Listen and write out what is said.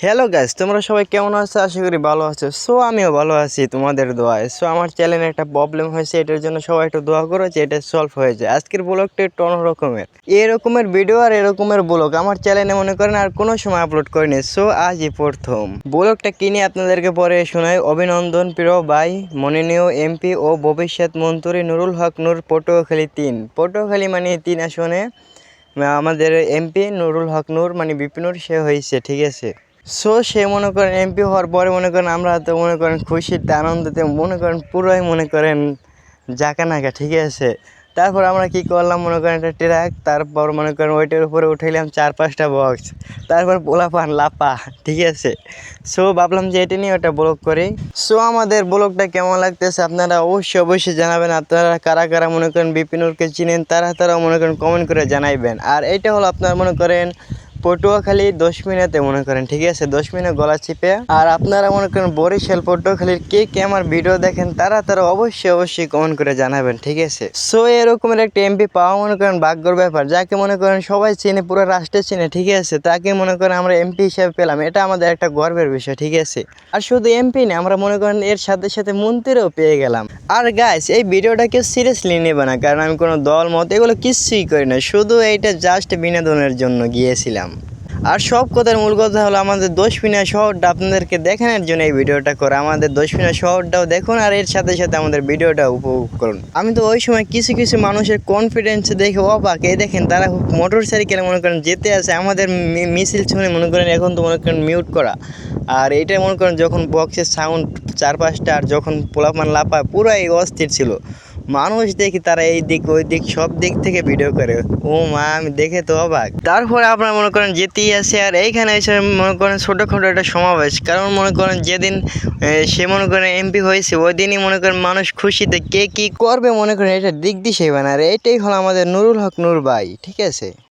Hello guys, তোমরা সবাই কেমন আছো? আশা করি ভালো আছো। আমিও ভালো আছি তোমাদের দোয়ায়। আমার চ্যানেলে একটা প্রবলেম হয়েছে, এটার জন্য সবাই একটু দোয়া করো যে এটা সলভ হয়ে যায়। আজকের ব্লগটা একটু অন্যরকমের, এরকমের ভিডিও আর এরকমের ব্লগ আমার চ্যানেলে মনে করেন আর কোনো সময় আপলোড করিনি। আজই প্রথম ব্লগটা কিনে আপনাদেরকে পরে শোনাই। অভিনন্দন প্রিয় ভাই, মাননীয় এমপি ও ভবিষ্যৎ মন্ত্রী নুরুল হক নূর, পটুয়াখালী 3। পটুয়াখালী মানে 3 আসনে আমাদের এমপি নুরুল হক নূর মানে বিপিনুর সে হয়েছে, ঠিক আছে। সে মনে করেন এমপি হওয়ার পরে মনে করেন আমরা তো মনে করেন খুশিতে আনন্দতে মনে করেন পুরোই মনে করেন জাঁকানাকা, ঠিক আছে। তারপর আমরা কি করলাম মনে করেন একটা ট্রাক, তারপর মনে করেন ওইটার উপরে উঠাইলাম 4-5টা বক্স, তারপর পোলাপান লাপা, ঠিক আছে। ভাবলাম যে এটা নিয়ে ওটা ব্লগ করি। আমাদের ব্লগটা কেমন লাগতেছে আপনারা অবশ্যই জানাবেন। আপনারা কারা কারা মনে করেন বিপিনুরকে চিনেন তারাও মনে করেন কমেন্ট করে জানাইবেন। আর এটা হলো আপনার মনে করেন পটুয়াখালী 10 মিনিটে মনে করেন, ঠিক আছে, 10 মিনিট গলা চিপে। আর আপনারা মনে করেন বরিশাল পটুয়াখালীর কে আমার ভিডিও দেখেন তারা অবশ্যই কমেন্ট করে জানাবেন, ঠিক আছে। এরকমের একটা এমপি পাওয়া মনে করেন ভাগ্যর ব্যাপার, যাকে মনে করেন সবাই চিনে, পুরো রাষ্ট্রে চিনে, ঠিক আছে, তাকে মনে করেন আমরা এমপি হিসেবে পেলাম, এটা আমাদের একটা গর্বের বিষয়, ঠিক আছে। আর শুধু এমপি না, আমরা মনে করেন এর সাথে সাথে মন্ত্রীও পেয়ে গেলাম। আর গাইস, এই ভিডিওটা কেউ সিরিয়াসলি নেবে না, কারণ আমি কোনো দল মত এগুলো কিছুই করি না, শুধু এইটা জাস্ট বিনোদনের জন্য গিয়েছিলাম। আর সব কথার মূল কথা হলো আমাদের 10 মিনিট শহরটা আপনাদেরকে দেখানোর জন্য এই ভিডিওটা করা। আমাদের 10 মিনিট শহরটাও দেখুন আর এর সাথে সাথে আমাদের ভিডিওটা উপভোগ করুন। আমি তো ওই সময় কিছু মানুষের কনফিডেন্স দেখে অবাক। এই দেখেন তারা মোটর সাইকেলে মনে করেন যেতে আসে, আমাদের মিছিল শুনে মনে করেন এখন তো মনে করেন মিউট করা। আর এটা মনে করেন যখন বক্সের সাউন্ড 4-5টা আর যখন পোলাপান লাপায় পুরাই অস্থির ছিল। মানুষ দেখি তারা এই দিক ওই দিক সব দিক থেকে ভিডিও করে। ও মা, আমি দেখে তো অবাক। তারপরে আপনারা মনে করেন যেতেই আসে আর এইখানে এসে মনে করেন ছোটোখাটো একটা সমাবেশ, কারণ মনে করেন যেদিন সে মনে করেন এমপি হয়েছে ওই দিনই মনে করেন মানুষ খুশিতে কে কী করবে মনে করেন এটা দিক দিশেই বানায়। আর এটাই হলো আমাদের নুরুল হক নূর ভাই, ঠিক আছে।